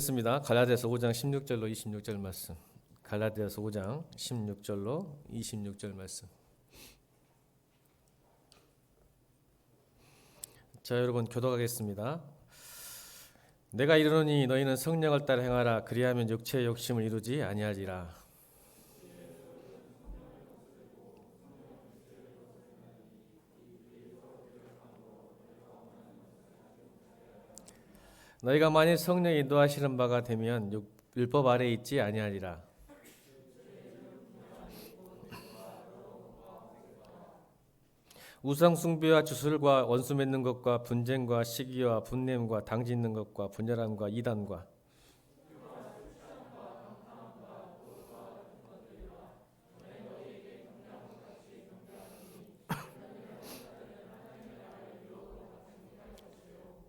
습니다. 갈라디아서 5장 16절로 26절 말씀. 갈라디아서 5장 16절로 26절 말씀. 자, 여러분 교독하겠습니다. 내가 이르노니 너희는 성령을 따라 행하라. 그리하면 육체의 욕심을 이루지 아니하리라. 너희가 만일 성령이 인도하시는 바가 되면 율법 아래에 있지 아니하리라. 우상 숭배와 주술과 원수 맺는 것과 분쟁과 시기와 분냄과 당짓는 것과 분열함과 이단과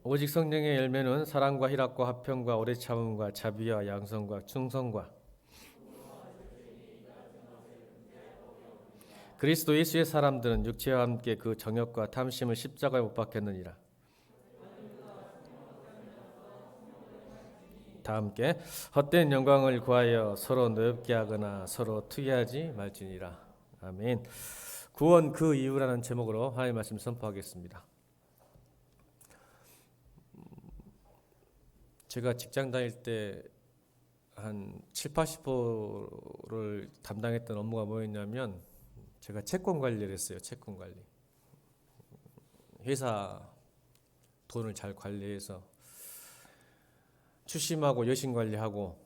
오직 성령의 열매는 사랑과 희락과 화평과 오래 참음과 자비와 양선과 충성과 그리스도 예수의 사람들은 육체와 함께 그 정욕과 탐심을 십자가에 못 박혔느니라. 다 함께 헛된 영광을 구하여 서로 노엽게 하거나 서로 투기하지 말지니라. 아멘. 구원 그 이유라는 제목으로 하나님의 말씀 선포하겠습니다. 제가 직장 다닐 때 한 70~80%를 담당했던 업무가 뭐였냐면 제가 채권 관리를 했어요. 채권 관리. 회사 돈을 잘 관리해서 추심하고 여신 관리하고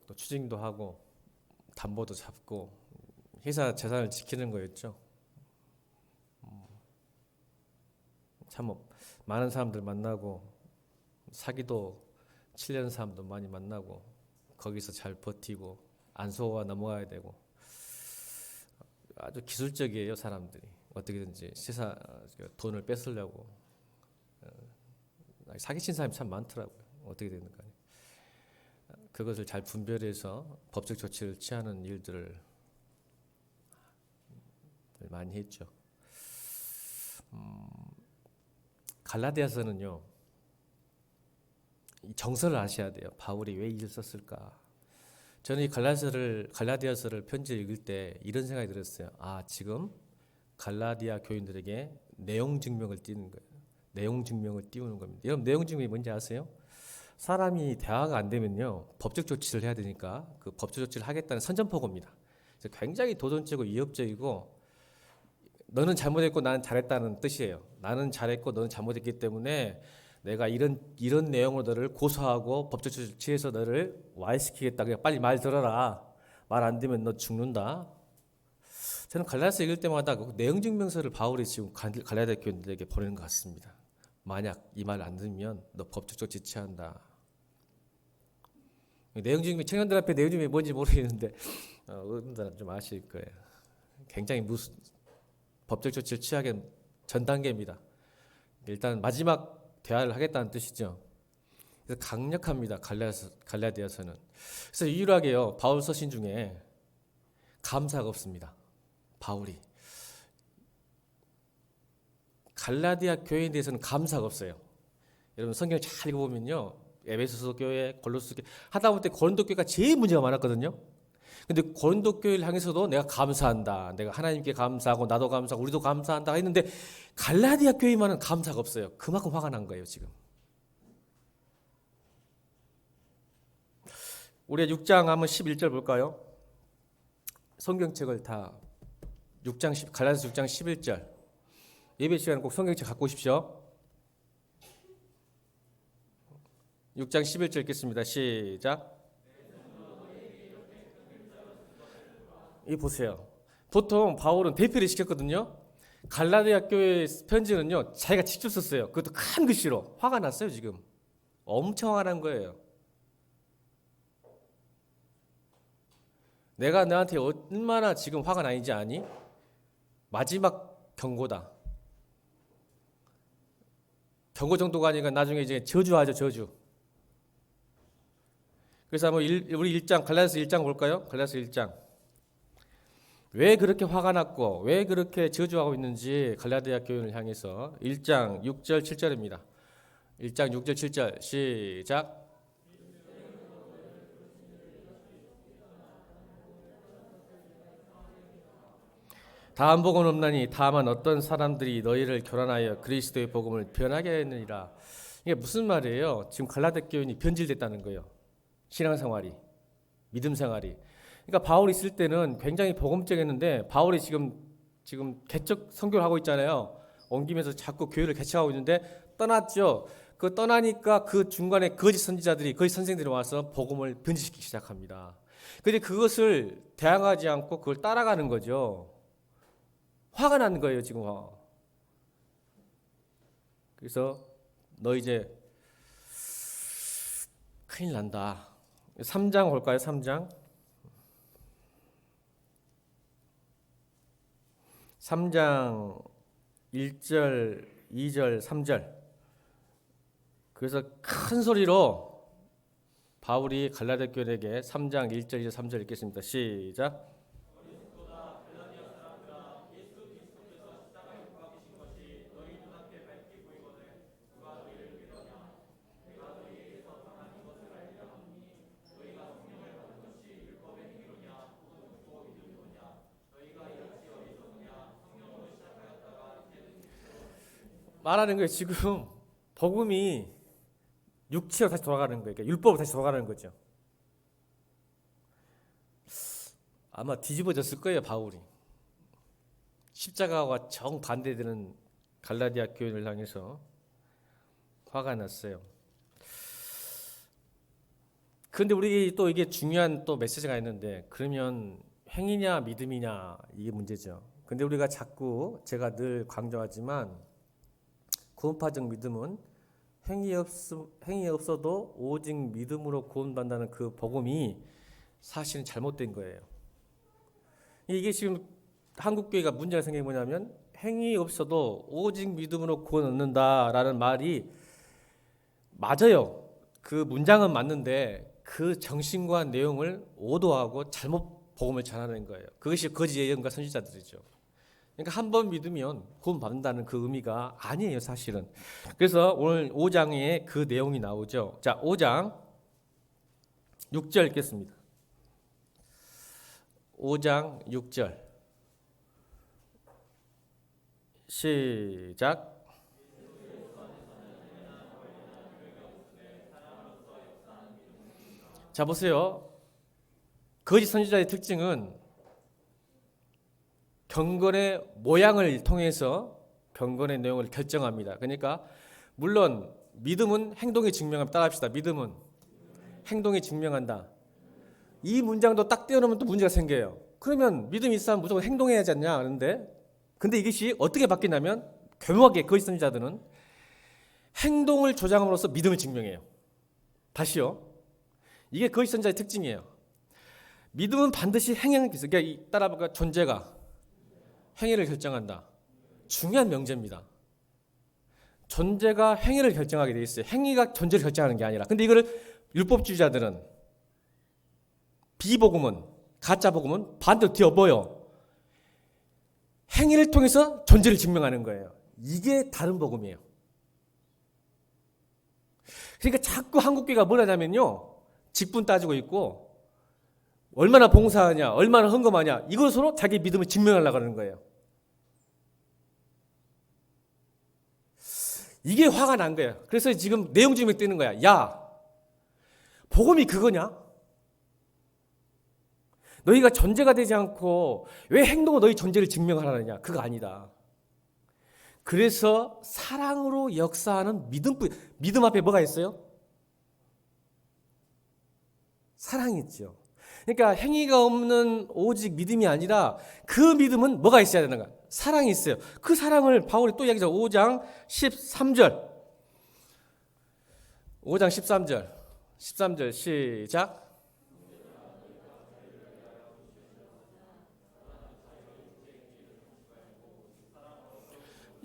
또 추징도 하고 담보도 잡고 회사 재산을 지키는 거였죠. 참 많은 사람들 만나고 사기도 치려는 사람도 많이 만나고 거기서 잘 버티고 안 속아 넘어가야 되고 아주 기술적이에요. 사람들이 어떻게든지 세상 돈을 뺏으려고 사기친 사람이 참 많더라고요. 어떻게 되는가 그것을 잘 분별해서 법적 조치를 취하는 일들을 많이 했죠. 갈라디아서는요 정서를 아셔야 돼요. 바울이 왜 이를 썼을까? 저는 이 갈라디아서를 편지를 읽을 때 이런 생각이 들었어요. 지금 갈라디아 교인들에게 내용 증명을 띄는 거예요. 내용 증명을 띄우는 겁니다. 여러분 내용 증명이 뭔지 아세요? 사람이 대화가 안 되면요 법적 조치를 해야 되니까 그 법적 조치를 하겠다는 선전포고입니다. 그래서 굉장히 도전적이고 위협적이고 너는 잘못했고 나는 잘했다는 뜻이에요. 나는 잘했고 너는 잘못했기 때문에 내가 이런 내용으로 너를 고소하고 법적 조치를 취해서 너를 와해시키겠다. 그냥 빨리 말 들어라. 말 안 되면 너 죽는다. 저는 갈라디아서 읽을 때마다 그 내용 증명서를 바울이 지금 갈라디아 교인들에게 보내는 것 같습니다. 만약 이 말 안 들으면 너 법적 조치 취한다. 내용 증명 청년들 앞에 내용 증명이 뭔지 모르겠는데 어른들은 좀 아실 거예요. 굉장히 법적 조치를 취하기 전 단계입니다. 일단 마지막 대화를 하겠다는 뜻이죠. 그래서 강력합니다. 갈라디아서는. 그래서 유일하게요 바울 서신 중에 감사가 없습니다. 바울이 갈라디아 교회에 대해서는 감사가 없어요. 여러분 성경 잘 읽어보면요 에베소서 교회, 골로새 교회 하다못해 고린도 교회가 제일 문제가 많았거든요. 근데 고린도 교회를 향해서도 내가 감사한다. 내가 하나님께 감사하고 나도 감사하고 우리도 감사한다 했는데 갈라디아 교회만은 감사가 없어요. 그만큼 화가 난 거예요 지금. 우리 6장 한번 11절 볼까요? 성경책을 다 갈라디아서 6장 11절 예배 시간에 꼭 성경책 갖고 오십시오. 6장 11절 읽겠습니다. 시작. 이 보세요. 보통 바울은 대표를 시켰거든요. 갈라디아 교회 편지는요 자기가 직접 썼어요. 그것도 큰 글씨로. 화가 났어요 지금. 엄청 화가 난 거예요. 내가 너한테 얼마나 지금 화가 나는지 아니? 마지막 경고다. 경고 정도가 아니라 나중에 이제 저주하죠. 저주. 그래서 한번 우리 1장 갈라디아서 1장 볼까요? 갈라디아서 1장 왜 그렇게 화가 났고 왜 그렇게 저주하고 있는지 갈라디아 교인을 향해서 1장 6절 7절입니다. 1장 6절 7절 시작. 다한 복은 없나니 다만 어떤 사람들이 너희를 교란하여 그리스도의 복음을 변하게 하였느니라. 이게 무슨 말이에요? 지금 갈라디아 교인이 변질됐다는 거예요. 신앙생활이, 믿음 생활이. 그러니까 바울이 있을 때는 굉장히 복음적이었는데 바울이 지금 개척 선교를 하고 있잖아요. 옮기면서 자꾸 교회를 개척하고 있는데 떠났죠. 그 떠나니까 그 중간에 거짓 선지자들이, 거짓 선생들이 와서 복음을 변질시키기 시작합니다. 근데 그것을 대항하지 않고 그걸 따라가는 거죠. 화가 나는 거예요, 지금. 그래서 너 이제 큰일 난다. 3장 볼까요? 3장 1절, 2절, 3절. 그래서 큰 소리로 바울이 갈라디아 교인에게 3장 1절, 2절, 3절 읽겠습니다. 시작. 말하는 거예요. 지금 복음이 육체로 다시 돌아가는 거예요. 그러니까 율법으로 다시 돌아가는 거죠. 아마 뒤집어졌을 거예요, 바울이. 십자가와 정반대되는 갈라디아 교인을 향해서 화가 났어요. 그런데 우리 또 이게 중요한 또 메시지가 있는데, 그러면 행위냐 믿음이냐 이게 문제죠. 근데 우리가 자꾸, 제가 늘 강조하지만 구원파적 믿음은 행위 없어도 오직 믿음으로 구원받는다는 그 복음이 사실은 잘못된 거예요. 이게 지금 한국교회가 문제가 생긴 게 뭐냐면 행위 없어도 오직 믿음으로 구원 얻는다라는 말이 맞아요. 그 문장은 맞는데 그 정신과 내용을 오도하고 잘못 복음을 전하는 거예요. 그것이 거짓 예언과 선지자들이죠. 그러니까 한 번 믿으면 구원 받는다는 그 의미가 아니에요, 사실은. 그래서 오늘 5장에 그 내용이 나오죠. 자, 5장 6절 읽겠습니다. 5장 6절 시작. 자, 보세요. 거짓 선지자의 특징은 경건의 모양을 통해서 경건의 내용을 결정합니다. 그러니까 물론 믿음은 행동이 증명합니다. 따라합시다. 믿음은 행동이 증명한다. 이 문장도 딱 떼어놓으면 또 문제가 생겨요. 그러면 믿음이 있으면 무조건 행동해야 하지 않냐 하는데, 근데 이것이 어떻게 바뀌냐면 교묘하게 거짓 선지자들은 행동을 조장함으로써 믿음을 증명해요. 다시요. 이게 거짓 선지자의 특징이에요. 믿음은 반드시 행위를, 그러니까 따라볼까, 존재가 행위를 결정한다. 중요한 명제입니다. 존재가 행위를 결정하게 돼 있어요. 행위가 존재를 결정하는 게 아니라. 근데 이거를 율법주의자들은, 비복음은, 가짜 복음은 반대로 뒤엎어요. 행위를 통해서 존재를 증명하는 거예요. 이게 다른 복음이에요. 그러니까 자꾸 한국교회가 뭘 하냐면요, 직분 따지고 있고 얼마나 봉사하냐, 얼마나 헌금하냐, 이것으로 자기 믿음을 증명하려고 하는 거예요. 이게 화가 난 거예요. 그래서 지금 내용 증명 뜨는 거야. 야, 복음이 그거냐? 너희가 존재가 되지 않고 왜 행동으로 너희 존재를 증명하느냐? 그거 아니다. 그래서 사랑으로 역사하는 믿음 앞에 뭐가 있어요? 사랑이 있죠. 그러니까 행위가 없는 오직 믿음이 아니라 그 믿음은 뭐가 있어야 되는가? 사랑이 있어요. 그 사랑을 바울이 또 이야기하죠. 5장 13절. 5장 13절 시작.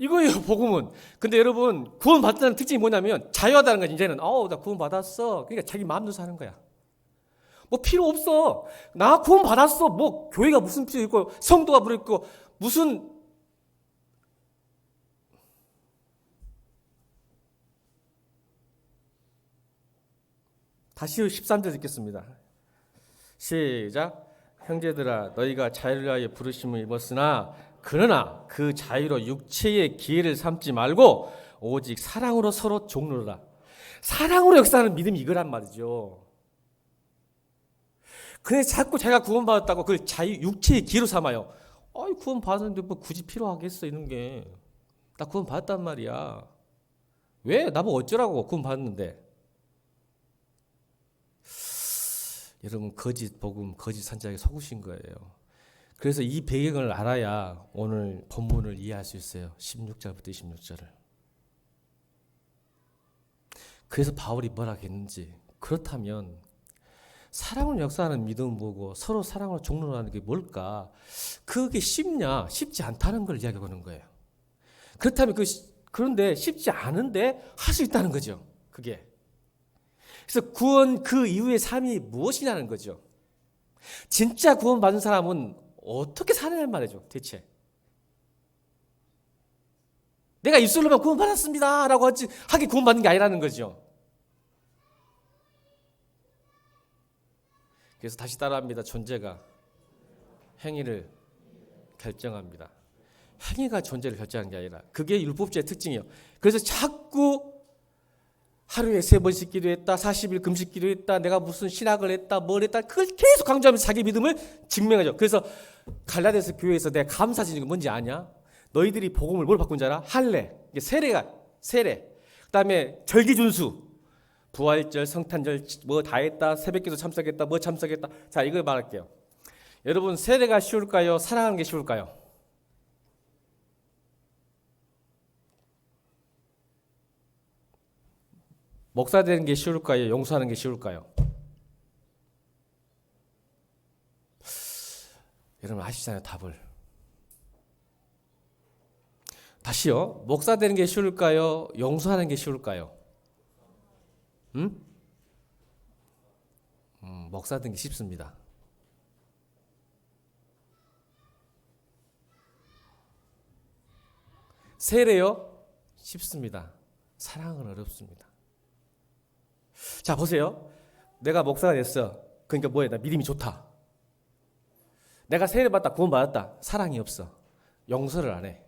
이거예요, 복음은. 근데 여러분, 구원 받았다는 특징이 뭐냐면 자유하다는 거지. 이제는 나 구원 받았어. 그러니까 자기 마음대로 사는 거야. 뭐 필요 없어. 나 구원 받았어. 뭐 교회가 무슨 필요 있고 성도가 필요 있고 무슨. 다시 13절 읽겠습니다. 시작. 형제들아, 너희가 자유를 위하여 부르심을 입었으나 그러나 그 자유로 육체의 기회를 삼지 말고 오직 사랑으로 서로 종로라. 사랑으로 역사하는 믿음이 이거란 말이죠. 근데 자꾸 자기가 구원받았다고 그걸 육체의 기회로 삼아요. 아이, 구원받았는데 뭐 굳이 필요하겠어 이런 게. 나 구원받았단 말이야. 왜? 나보고 어쩌라고 구원받았는데. 여러분, 거짓 복음, 거짓 산자에 속으신 거예요. 그래서 이 배경을 알아야 오늘 본문을 이해할 수 있어요. 16절부터 26절을. 그래서 바울이 뭐라 했는지. 그렇다면 사랑을 역사하는 믿음은 뭐고 서로 사랑으로 종로하는 게 뭘까? 그게 쉽냐? 쉽지 않다는 걸 이야기하는 거예요. 그렇다면 그런데 쉽지 않은데 할 수 있다는 거죠. 그게. 그래서 구원 그 이후의 삶이 무엇이냐는 거죠. 진짜 구원받은 사람은 어떻게 사느냐는 말이죠. 대체. 내가 입술로만 구원받았습니다 라고 하게 구원받는 게 아니라는 거죠. 그래서 다시 따라합니다. 존재가 행위를 결정합니다. 행위가 존재를 결정하는 게 아니라 그게 율법주의 특징이에요. 그래서 자꾸 하루에 3번씩 기도했다, 40일 금식 기도했다, 내가 무슨 신학을 했다, 뭘 했다, 그걸 계속 강조하면서 자기 믿음을 증명하죠. 그래서 갈라디아서 교회에서 내가 감사드리는 게 뭔지 아냐? 너희들이 복음을 뭘 바꾼 줄 알아? 할례, 세례, 그다음에 절기준수, 부활절, 성탄절 뭐 다 했다, 새벽기도 참석했다, 뭐 참석했다. 자, 이걸 말할게요. 여러분, 세례가 쉬울까요? 사랑하는 게 쉬울까요? 목사 되는 게 쉬울까요? 용서하는 게 쉬울까요? 여러분 아시잖아요, 답을. 다시요. 목사 되는 게 쉬울까요? 용서하는 게 쉬울까요? 목사 되는 게 쉽습니다. 세례요? 쉽습니다. 사랑은 어렵습니다. 자, 보세요. 내가 목사가 됐어. 그러니까 뭐야? 나 믿음이 좋다. 내가 세례받다, 구원받았다. 사랑이 없어. 용서를 안 해.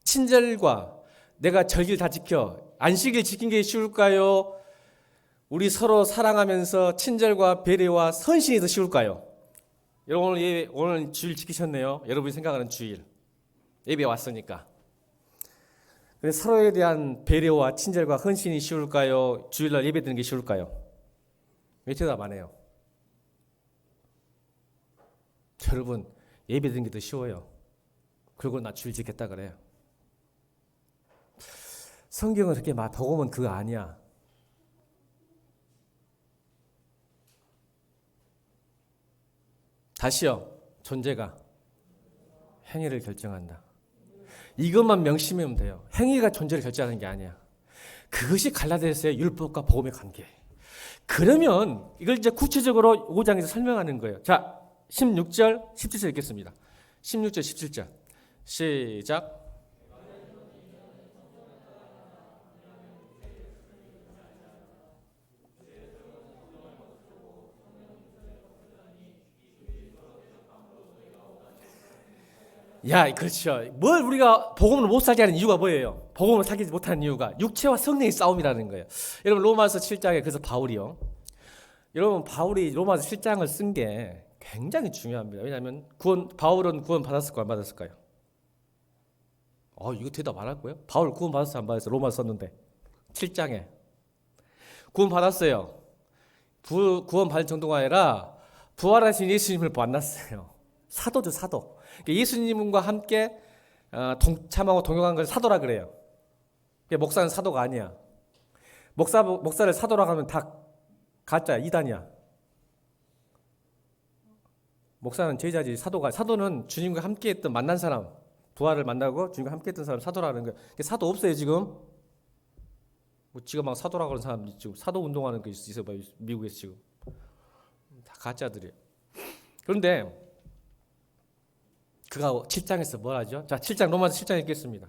친절과 내가 절기를 다 지켜. 안식일 지킨 게 쉬울까요? 우리 서로 사랑하면서 친절과 배려와 선신이 더 쉬울까요? 여러분 오늘 주일 지키셨네요. 여러분이 생각하는 주일. 예배 왔으니까. 근데 서로에 대한 배려와 친절과 헌신이 쉬울까요? 주일날 예배 드리는 게 쉬울까요? 왜 대답 안 해요? 여러분, 예배 드리는 게 더 쉬워요. 그리고 나 주일 지켰다 그래요. 성경은 그렇게 복음은 그거 아니야. 다시요. 존재가 행위를 결정한다. 이것만 명심하면 돼요. 행위가 존재를 결정하는 게 아니야. 그것이 갈라디아서의 율법과 복음의 관계. 그러면 이걸 이제 구체적으로 5장에서 설명하는 거예요. 자, 16절, 17절 읽겠습니다. 16절, 17절. 시작. 야, 그렇죠. 뭘 우리가 복음을 못 살게 하는 이유가 뭐예요? 복음을 살지 못하는 이유가 육체와 성령의 싸움이라는 거예요. 여러분, 로마서 7장에 그래서 바울이요. 여러분, 바울이 로마서 7장을 쓴 게 굉장히 중요합니다. 왜냐하면 바울은 구원 받았을까요? 안 받았을까요? 이거 대답 안 할 거예요? 바울 구원 받았어요? 안 받았어요? 로마서 썼는데 7장에 구원 받았어요. 구원 받을 정도가 아니라 부활하신 예수님을 만났어요. 사도죠, 사도. 예수님과 함께 동참하고 동역한 걸 사도라 그래요. 목사는 사도가 아니야. 목사를 사도라고 하면 다 가짜야, 이단이야. 목사는 제자지. 사도는 주님과 함께했던 만난 사람, 부활을 만나고 주님과 함께했던 사람 사도라는 거예요. 사도 없어요 지금. 지금 막 사도라고 하는 사람들이 지금 사도 운동하는 거 있어 봐요. 미국에서 지금 다 가짜들이에요. 그런데 그가 7장에서 뭘 하죠? 자, 7장 로마서 7장 읽겠습니다.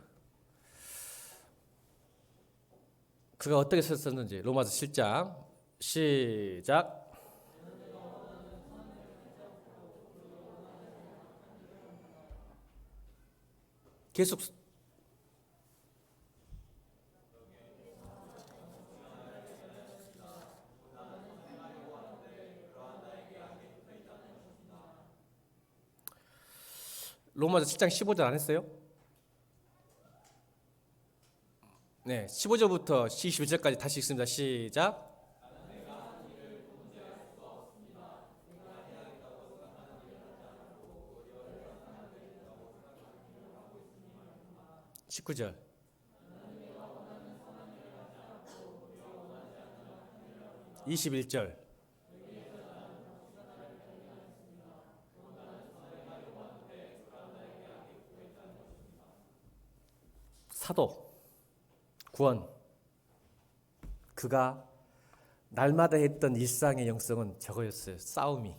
그가 어떻게 썼는지 로마서 7장 시작. 계속 로마서 7장 15절 안 했어요? 네, 15절부터 21절까지 다시 읽습니다. 시작. 19절. (21절) 사도 구원, 그가 날마다 했던 일상의 영성은 저거였어요. 싸움이.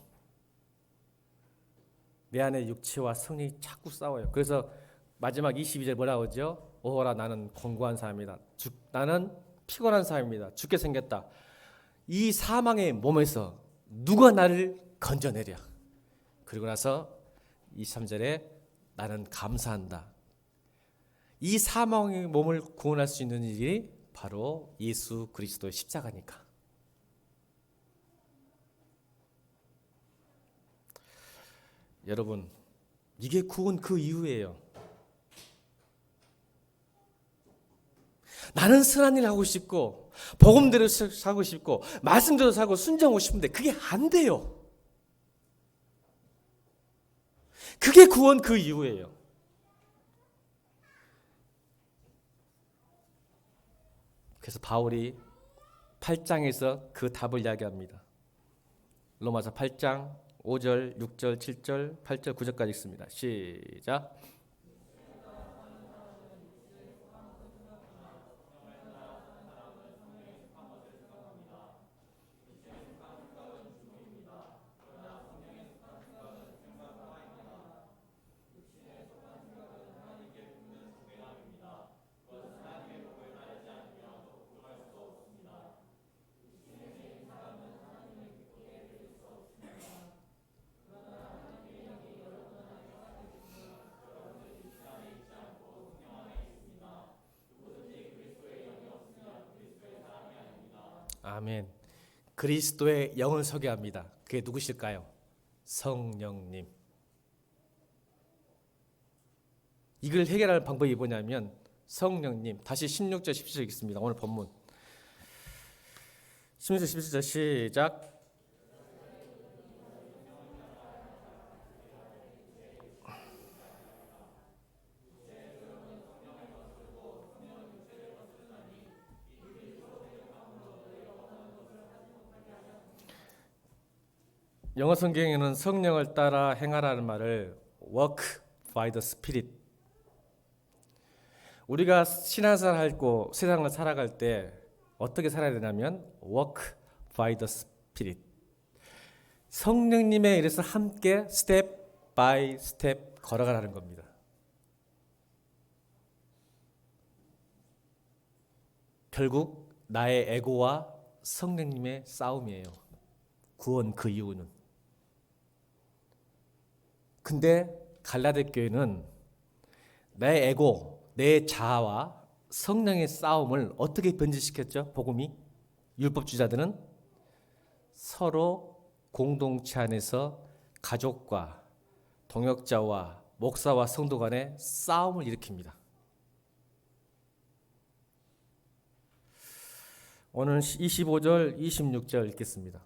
내 안에 육체와 성령이 자꾸 싸워요. 그래서 마지막 22절 뭐라고 하죠? 오호라 나는 공고한 사람이다. 나는 피곤한 사람입니다. 죽게 생겼다. 이 사망의 몸에서 누가 나를 건져내랴. 그리고 나서 23절에 나는 감사한다. 이 사망의 몸을 구원할 수 있는 일이 바로 예수 그리스도의 십자가니까. 여러분, 이게 구원 그 이유예요. 나는 선한 일 하고 싶고 복음대로 살고 싶고 말씀대로 살고 순종하고 싶은데 그게 안 돼요. 그게 구원 그 이유예요. 그래서 바울이 8장에서 그 답을 이야기합니다. 로마서 8장 5절, 6절, 7절, 8절, 9절까지 읽습니다. 시작. 아멘. 그리스도의 영을 소개합니다. 그게 누구실까요? 성령님. 이걸 해결할 방법이 뭐냐면 성령님. 다시 16절 17절 읽겠습니다. 오늘 본문 16절 17절 시작. 영어 성경에는 성령을 따라 행하라는 말을 walk by the Spirit. 우리가 신앙생활 하고 세상을 살아갈 때 어떻게 살아야 되냐면 walk by the Spirit. 성령님에 의해서 함께 step by step 걸어가라는 겁니다. 결국 나의 에고와 성령님의 싸움이에요. 구원 그 이유는. 근데 갈라디 교회는 내 에고, 내 자아와 성령의 싸움을 어떻게 변질시켰죠? 복음이? 율법주의자들은 서로 공동체 안에서 가족과 동역자와 목사와 성도 간의 싸움을 일으킵니다. 오늘 25절, 26절 읽겠습니다.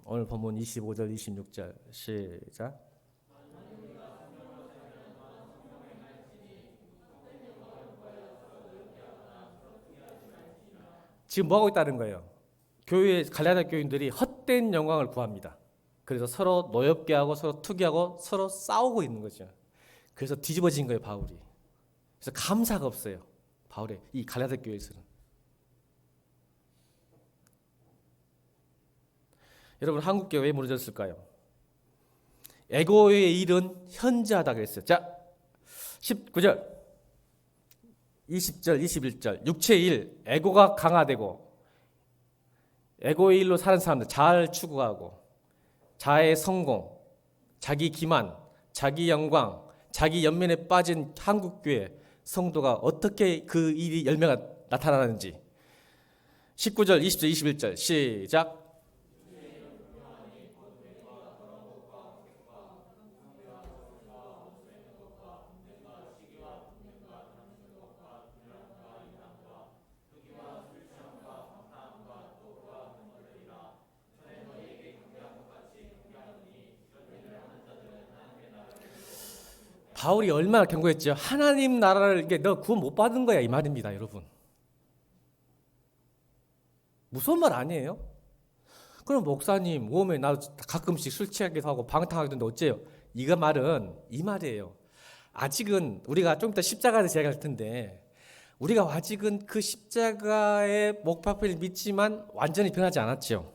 오늘 본문 25절, 26절 시작. 지금 뭐 하고 있다는 거예요? 교회 갈라디아 교인들이 헛된 영광을 구합니다. 그래서 서로 노엽게 하고 서로 투기하고 서로 싸우고 있는 거죠. 그래서 뒤집어진 거예요, 바울이. 그래서 감사가 없어요, 바울의 이 갈라디아 교회에서는. 여러분, 한국 교회 왜 무너졌을까요? 에고의 일은 현저하다 그랬어요. 자, 19절, 20절, 21절. 육체의 일, 에고가 강화되고 에고의 일로 사는 사람들, 자아를 추구하고 자아의 성공, 자기 기만, 자기 영광, 자기 연면에 빠진 한국교회 성도가 어떻게 그 일이 열매가 나타나는지 19절, 20절, 21절 시작. 바울이 얼마나 경고했죠. 하나님 나라를 이게 너 구원 못 받은 거야 이 말입니다, 여러분. 무서운 말 아니에요? 그럼 목사님 오면 나 가끔씩 술 취하기도 하고 방탕하기도 하는데 어째요? 이거 말은 이 말이에요. 아직은 우리가 좀 이따 십자가를 제기할 텐데 우리가 아직은 그 십자가의 목파표를 믿지만 완전히 변하지 않았죠.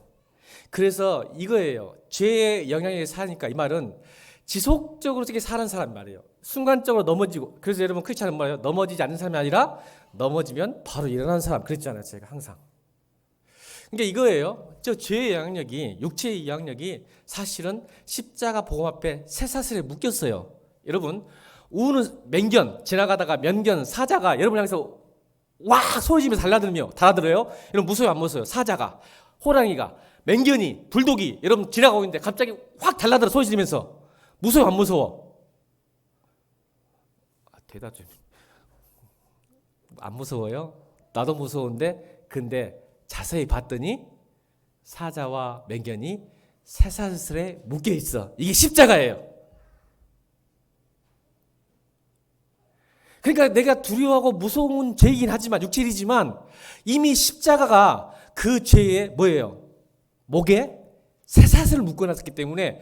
그래서 이거예요. 죄의 영향에 사니까 이 말은 지속적으로 이렇게 사는 사람 말이에요. 순간적으로 넘어지고, 그래서 여러분 크리스찬은 뭐예요? 넘어지지 않는 사람이 아니라 넘어지면 바로 일어나는 사람 그랬잖아요, 제가 항상. 그러니까 이거예요. 저 죄의 영향력이, 육체의 영향력이 사실은 십자가 복음 앞에 쇠사슬에 묶였어요. 여러분 우는 맹견 지나가다가 면견 사자가 여러분 향해서 와 소리지면서 달라들어요. 여러분 무서워요 안 무서워요? 사자가, 호랑이가, 맹견이, 불독이 여러분 지나가고 있는데 갑자기 확 달라들어 소리 지르면서 무서워 안 무서워? 대답 좀. 안 무서워요? 나도 무서운데 근데 자세히 봤더니 사자와 맹견이 쇠사슬에 묶여 있어. 이게 십자가예요. 그러니까 내가 두려워하고 무서운 죄이긴 하지만 육체이지만 이미 십자가가 그 죄의 뭐예요? 목에 쇠사슬을 묶어놨기 때문에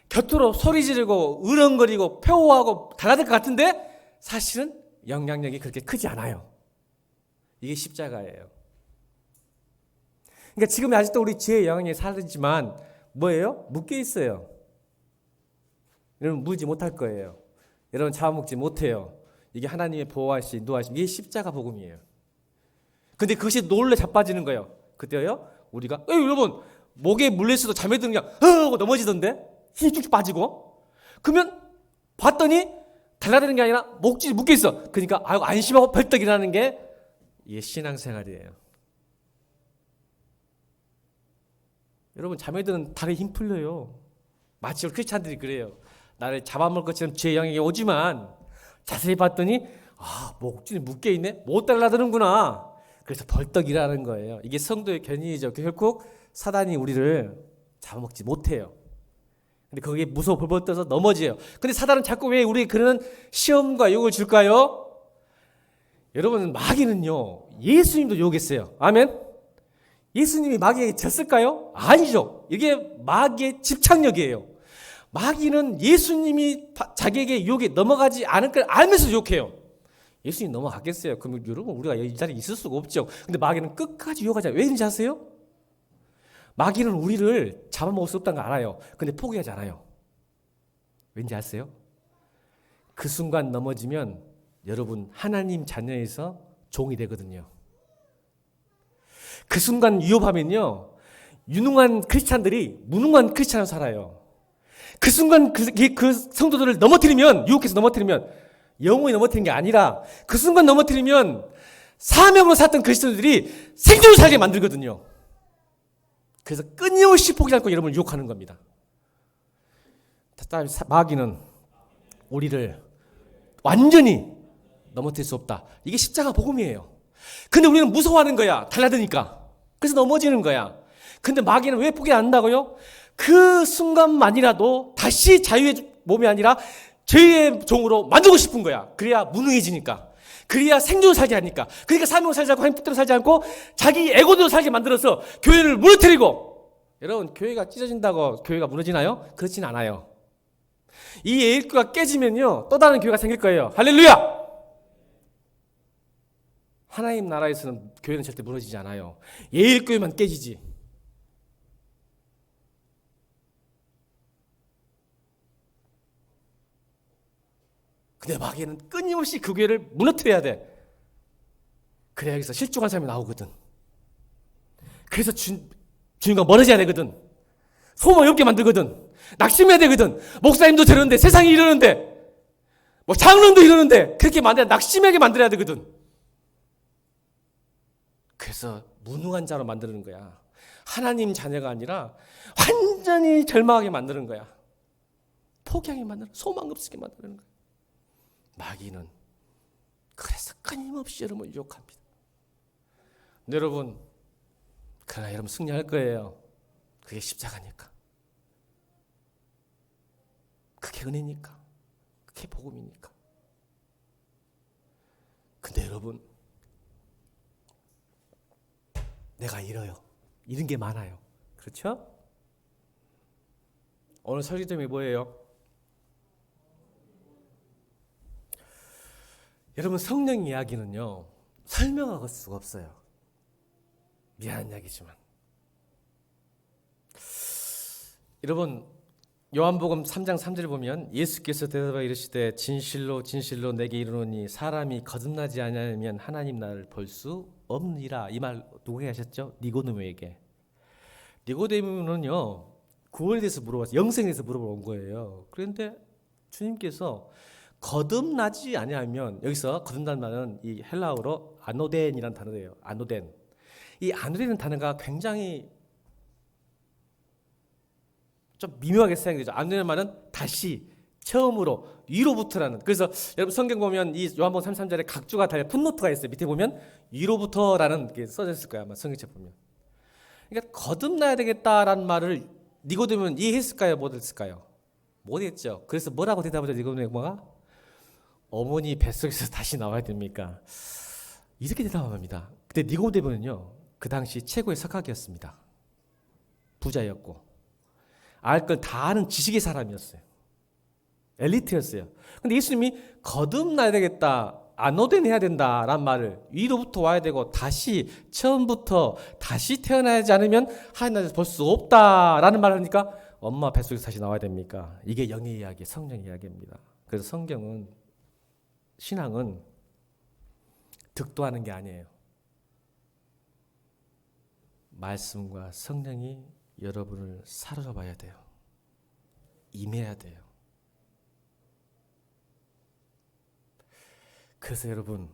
곁으로 소리 지르고 으렁거리고 표호하고 달라들 것 같은데 사실은 영향력이 그렇게 크지 않아요. 이게 십자가예요. 그러니까 지금 아직도 우리 죄의 영향에 살지만 뭐예요? 묶여 있어요. 여러분 물지 못할 거예요. 여러분 잡아먹지 못해요. 이게 하나님의 보호하심, 인도하심, 이게 십자가 복음이에요. 근데 그것이 놀래 자빠지는 거예요. 그때요? 우리가 여러분 목에 물렸어도 잠에 드는 그냥 하고 넘어지던데 힘이 쭉쭉 빠지고 그러면 봤더니 달라드는 게 아니라 목줄이 묶여 있어. 그러니까 아이고 안심하고 벌떡 일어나는 게 이게 신앙생활이에요. 여러분 잠에 드는 다리에 힘 풀려요. 마치 우리 크리스찬들이 그래요. 나를 잡아먹을 것처럼 죄의 영향이 오지만 자세히 봤더니 목줄이 묶여 있네. 못 달라드는구나. 그래서 벌떡 일어나는 거예요. 이게 성도의 견인이죠. 결국 사단이 우리를 잡아먹지 못해요. 근데 거기에 무서워 벌벌 떠서 넘어져요. 근데 사단은 자꾸 왜 우리에게 그런 시험과 유혹을 줄까요? 여러분 마귀는요 예수님도 유혹했어요. 아멘? 예수님이 마귀에게 졌을까요? 아니죠. 이게 마귀의 집착력이에요. 마귀는 예수님이 자기에게 유혹에 넘어가지 않을 걸 알면서 유혹해요. 예수님 넘어가겠어요? 그럼 여러분 우리가 이 자리에 있을 수가 없죠. 근데 마귀는 끝까지 유혹하잖아요. 왜 그런지 아세요? 마귀는 우리를 잡아먹을 수 없다는 걸 알아요. 근데 포기하지 않아요. 왠지 아세요? 그 순간 넘어지면 여러분 하나님 자녀에서 종이 되거든요. 그 순간 위협하면요 유능한 크리스찬들이 무능한 크리스찬으로 살아요. 그 순간 그 성도들을 넘어뜨리면, 유혹해서 넘어뜨리면 영혼이 넘어뜨리는 게 아니라 그 순간 넘어뜨리면 사명으로 살았던 그리스도인들이 생존을 살게 만들거든요. 그래서 끊임없이 포기하지 않고 여러분을 유혹하는 겁니다. 마귀는 우리를 완전히 넘어뜨릴 수 없다. 이게 십자가 복음이에요. 근데 우리는 무서워하는 거야. 달라드니까. 그래서 넘어지는 거야. 근데 마귀는 왜 포기 안 한다고요? 그 순간만이라도 다시 자유의 몸이 아니라 죄의 종으로 만들고 싶은 거야. 그래야 무능해지니까. 그래야 생존을 살게 하니까. 그러니까 사명을 살지 않고 행복대로 살지 않고 자기 에고대로 살게 만들어서 교회를 무너뜨리고. 여러분 교회가 찢어진다고 교회가 무너지나요? 그렇진 않아요. 이 예일교가 깨지면요 또 다른 교회가 생길 거예요. 할렐루야! 하나님 나라에서는 교회는 절대 무너지지 않아요. 예일교회만 깨지지. 근데 마귀는 끊임없이 그 교회를 무너뜨려야 돼. 그래야 여기서 실족한 사람이 나오거든. 그래서 주님과 멀어져야 되거든. 소망이 없게 만들거든. 낙심해야 되거든. 목사님도 저러는데 세상이 이러는데 뭐 장로도 이러는데 그렇게 낙심하게 만들어야 되거든. 그래서 무능한 자로 만드는 거야. 하나님 자녀가 아니라 완전히 절망하게 만드는 거야. 포기하게 만드는, 소망 없게 만드는 거야. 마귀는 그래서 끊임없이 여러분을 유혹합니다. 여러분, 그러나 여러분 승리할 거예요. 그게 십자가니까. 그게 은혜니까. 그게 복음이니까. 근데 여러분, 내가 잃어요. 잃은 게 많아요. 그렇죠? 오늘 설교점이 뭐예요? 여러분, 성령 이야기는요, 설명할 수가 없어요. 미안한 이야기지만. 여러분, 요한복음 3장 3절을 보면 예수께서 대답하여 이르시되 진실로 진실로 내게 이르노니 사람이 거듭나지 아니하면 하나님 나라를 볼 수 없느니라. 이 말 누구에게 하셨죠? 니고데모에게. 니고데모는요, 구원에 대해서 물어봤어요. 영생에 대해서 물어보러 온 거예요. 그런데 주님께서 거듭나지 아니하면, 여기서 거듭난 말은 이 헬라어로 아노덴이라는 단어예요. 아노덴. 이 아노덴이라는 단어가 굉장히 좀 미묘하게 사용이 되죠. 아노덴이라는 말은 다시, 처음으로, 위로부터라는. 그래서 여러분 성경 보면 이 요한복음 33절에 각주가 달려 풋노트가 있어요. 밑에 보면 위로부터라는 게 써져 있을 거예요. 아마 성경책 보면. 그러니까 거듭나야 되겠다라는 말을 니고데모는 이해했을까요? 못했을까요? 못했죠. 그래서 뭐라고 대답하죠? 니고데모가 어머니 뱃속에서 다시 나와야 됩니까? 이렇게 대답합니다. 근데 니고데모는요, 그 당시 최고의 석학이었습니다. 부자였고 알 걸 다 아는 지식의 사람이었어요. 엘리트였어요. 근데 예수님이 거듭나야 되겠다, 아노덴 해야 된다라는 말을, 위로부터 와야 되고 다시 처음부터 다시 태어나지 않으면 하나님 나라를 볼 수 없다라는 말을 하니까 엄마 뱃속에서 다시 나와야 됩니까? 이게 영의 이야기, 성령 이야기입니다. 그래서 성경은, 신앙은 득도하는 게 아니에요. 말씀과 성령이 여러분을 사로잡아야 돼요. 임해야 돼요. 그래서 여러분,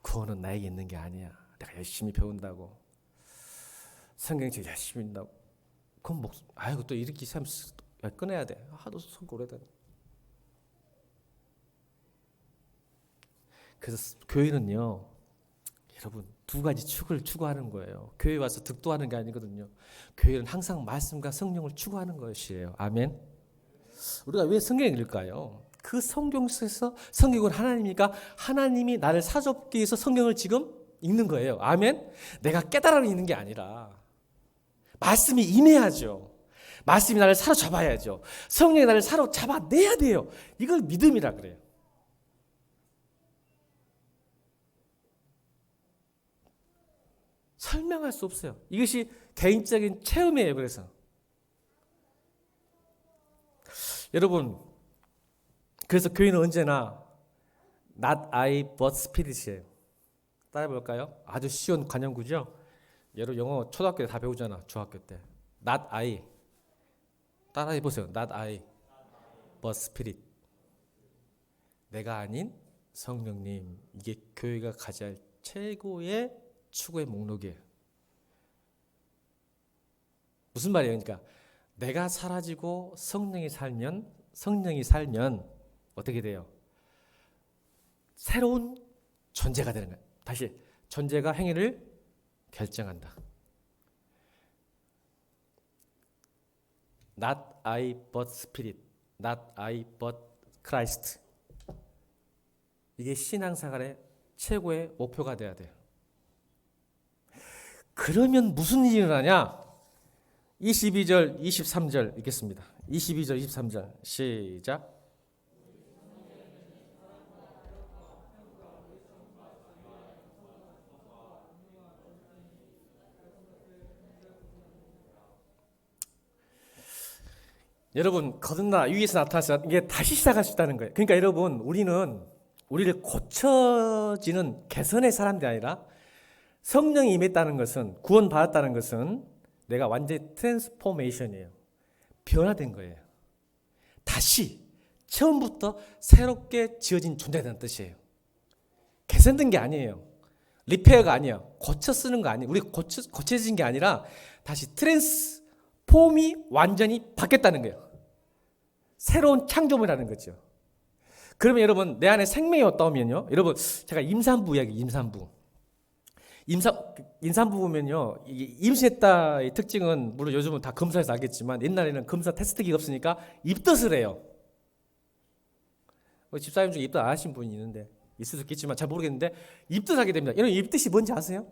구원은 나에게 있는 게 아니야. 내가 열심히 배운다고, 성경책 열심히 읽는다고, 그건 아이고 또 이렇게 삶 끊어야 돼. 하도 손 오래다. 그래서 교회는요, 여러분 두 가지 축을 추구하는 거예요. 교회 와서 득도하는 게 아니거든요. 교회는 항상 말씀과 성령을 추구하는 것이에요. 아멘. 우리가 왜 성경을 읽을까요? 그 성경 속에서, 성경은 하나님이니까 하나님이 나를 사롭게 해서 성경을 지금 읽는 거예요. 아멘. 내가 깨달아 읽는 게 아니라 말씀이 임해야죠. 말씀이 나를 사로잡아야죠. 성령이 나를 사로잡아내야 돼요. 이걸 믿음이라 그래요. 설명할 수 없어요. 이것이 개인적인 체험이에요. 그래서 여러분, 그래서 교회는 언제나 not I but spirit이에요. 따라해 볼까요? 아주 쉬운 관용구죠. 여러분 영어 초등학교 때 다 배우잖아. 중학교 때. not I. 따라해 보세요. not I but spirit. 내가 아닌 성령님. 이게 교회가 가져야 할 최고의 추구의 목록이에요. 무슨 말이에요? 그러니까 내가 사라지고 성령이 살면 어떻게 돼요? 새로운 존재가 되는 거예요. 다시, 존재가 행위를 결정한다. Not I but Spirit, not I but Christ. 이게 신앙생활의 최고의 목표가 돼야 돼요. 그러면 무슨 일이 일어나냐? 22절, 23절 읽겠습니다. 22절, 23절 시작. 여러분, 거듭나 위에서 나타나서 이게 다시 시작할 수 있다는 거예요. 그러니까 여러분, 우리를 고쳐지는 개선의 사람들이 아니라, 성령이 임했다는 것은, 구원받았다는 것은 내가 완전히 트랜스포메이션이에요. 변화된 거예요. 다시 처음부터 새롭게 지어진 존재라는 뜻이에요. 개선된 게 아니에요. 리페어가 아니에요. 고쳐 쓰는 거 아니에요. 우리 고쳐진 게 아니라 다시 트랜스폼이 완전히 바뀌었다는 거예요. 새로운 창조물 하는 거죠. 그러면 여러분, 내 안에 생명이 왔다면요. 여러분, 제가 임산부 이야기, 임산부 보면요. 임신했다의 특징은, 물론 요즘은 다 검사해서 알겠지만, 옛날에는 검사 테스트기가 없으니까 입덧을 해요. 집사님 중에 입덧 안 하신 분이 있는데, 있을 수 있겠지만 잘 모르겠는데, 입덧하게 됩니다. 여러분, 입덧이 뭔지 아세요?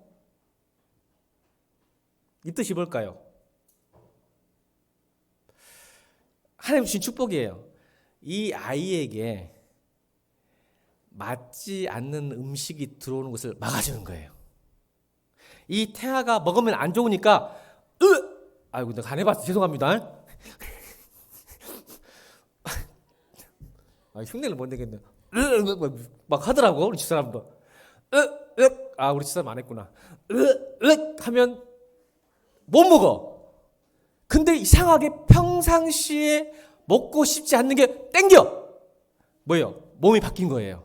입덧이 뭘까요? 하나님 주신 축복이에요. 이 아이에게 맞지 않는 음식이 들어오는 것을 막아주는 거예요. 이 태아가 먹으면 안 좋으니까 아이고 내가 안 해봤어 죄송합니다. 흉내를 못 내겠네. 막 하더라고 우리 집사람도. 우리 집사람 안 했구나. 하면 못 먹어. 근데 이상하게 평상시에 먹고 싶지 않는 게 땡겨. 뭐예요? 몸이 바뀐 거예요.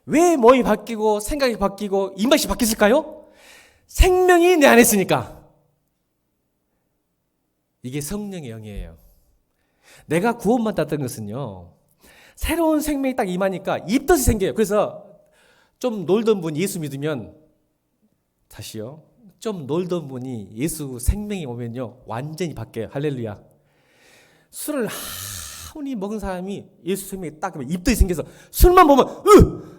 왜 몸이 바뀌고 생각이 바뀌고 입맛이 바뀌었을까요? 생명이 내 안에 있으니까. 이게 성령의 영이에요. 내가 구원받았던 것은요, 새로운 생명이 딱 임하니까 입덧이 생겨요. 그래서 좀 놀던 분이 예수 믿으면, 다시요, 좀 놀던 분이 예수 생명이 오면요 완전히 바뀌어요. 할렐루야. 술을 아무리 먹은 사람이 예수 생명이 딱 입덧이 생겨서 술만 보면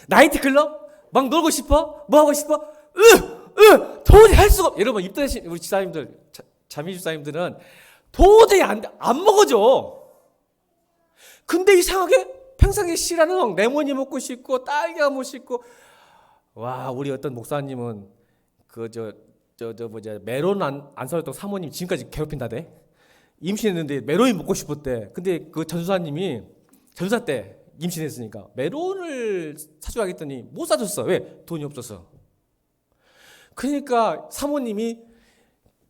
나이트클럽 막 놀고 싶어? 뭐 하고 싶어? 도저히 할 수가 없어. 여러분 입덧하신 우리 집사님들, 자매 집사님들은 도저히 안 먹어져. 근데 이상하게 평상시에 싫어하는 레몬이 먹고 싶고 딸기가 먹고 싶고. 와, 우리 어떤 목사님은 메론 안 사줬던 사모님 지금까지 괴롭힌다대. 임신했는데 메론이 먹고 싶었대. 근데 그 전수사님이 전사 때 임신했으니까 메론을 사줘야겠더니 못 사줬어. 왜? 돈이 없어서. 그러니까 사모님이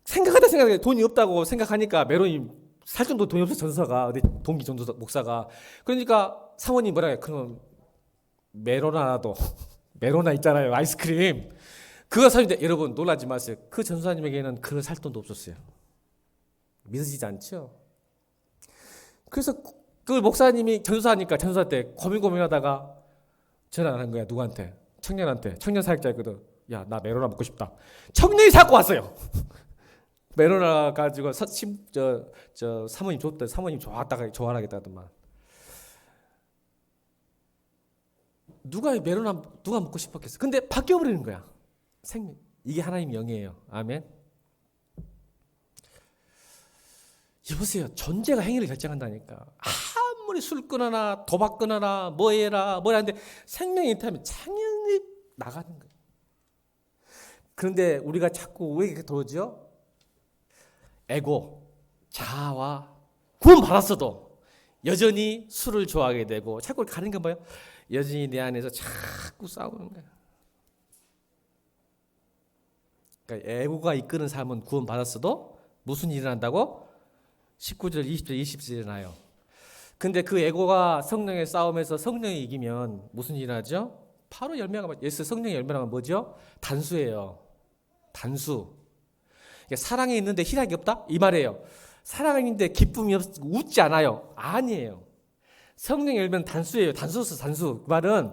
생각하다 돈이 없다고 생각하니까 메론이 살 정도 돈이 없어. 전사가 동기 전도사 목사가. 그러니까 사모님 뭐라 해? 그럼 메로나도 메로나 있잖아요, 아이스크림. 그거 사는데 여러분 놀라지 마세요. 그 전사님에게는 그걸 살 돈도 없었어요. 믿으시지 않죠? 그래서 그 목사님이 전도사니까 전도사 때 고민하다가 전화를 한 거야. 누구한테? 청년한테. 청년 사역자였거든. 야, 나 메로나 먹고 싶다. 청년이 사고 왔어요. 메로나 가지고 사모님 줬대. 사모님 좋았다가 좋아하겠다더만. 누가 먹고 싶었겠어? 근데 바뀌어버리는 거야. 생명. 이게 하나님의 영이에요. 아멘. 여보세요. 존재가 행위를 결정한다니까. 아무리 술 끊어라, 도박 끊어라, 뭐 해라, 뭐 하는데 생명이 있다면 당연히 나가는 거예요. 그런데 우리가 자꾸 왜 이렇게 도죠? 에고, 자아와 구원받았어도 여전히 술을 좋아하게 되고 자꾸 가는 게 뭐예요? 여전히 내 안에서 자꾸 싸우는 거예요. 그러니까 에고가 이끄는 삶은 구원받았어도 무슨 일을 한다고? 19절, 20절, 20절 일어나요. 근데 그 에고가 성령의 싸움에서 성령이 이기면 무슨 일을 하죠? 바로 열매가, 예수 성령의 열매가 뭐죠? 단수예요. 단수. 그러니까 사랑이 있는데 희락이 없다? 이 말이에요. 사랑이 있는데 기쁨이 웃지 않아요. 아니에요. 성령의 열매는 단수예요. 단수. 그 말은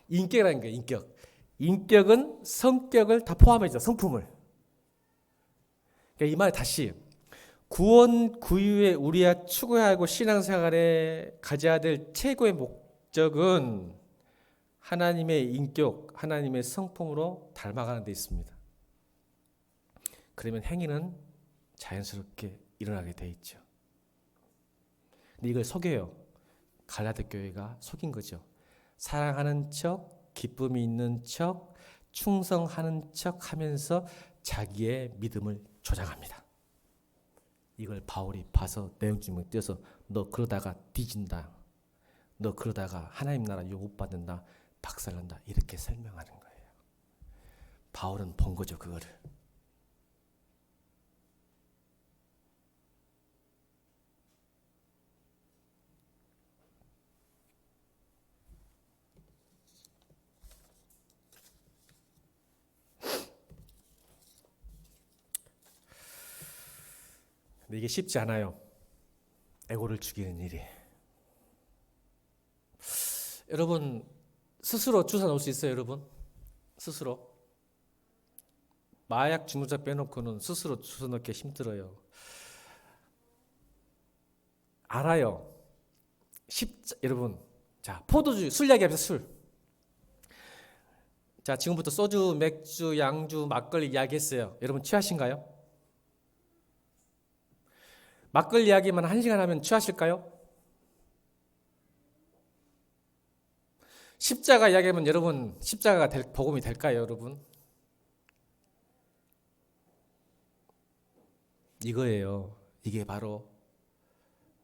인격이라는 거예요. 인격. 인격은 성격을 다 포함해서 성품을. 그러니까 이 말 다시. 구원 구유에 우리가 추구해야 하고 신앙생활에 가져야 될 최고의 목적은 하나님의 인격, 하나님의 성품으로 닮아가는 데 있습니다. 그러면 행위는 자연스럽게 일어나게 돼 있죠. 근데 이걸 속여요. 갈라디 교회가 속인 거죠. 사랑하는 척, 기쁨이 있는 척, 충성하는 척 하면서 자기의 믿음을 조장합니다. 이걸 바울이 봐서 내용증을 떼서 너 그러다가 뒤진다. 너 그러다가 하나님 나라 욕 못 받는다. 박살난다. 이렇게 설명하는 거예요. 바울은 본 거죠, 그거를. 근데 이게 쉽지 않아요. 에고를 죽이는 일이. 여러분 스스로 주사 놓을 수 있어요, 여러분? 스스로. 마약 중독자 빼놓고는 스스로 주사 놓기 힘들어요. 알아요. 여러분, 자, 포도주, 술 이야기합시다, 술. 자, 지금부터 소주, 맥주, 양주, 막걸리 이야기했어요. 여러분 취하신가요? 막걸리 이야기만 1시간 하면 취하실까요? 십자가 이야기하면 여러분 십자가가 복음이 될까요, 여러분? 이거예요. 이게 바로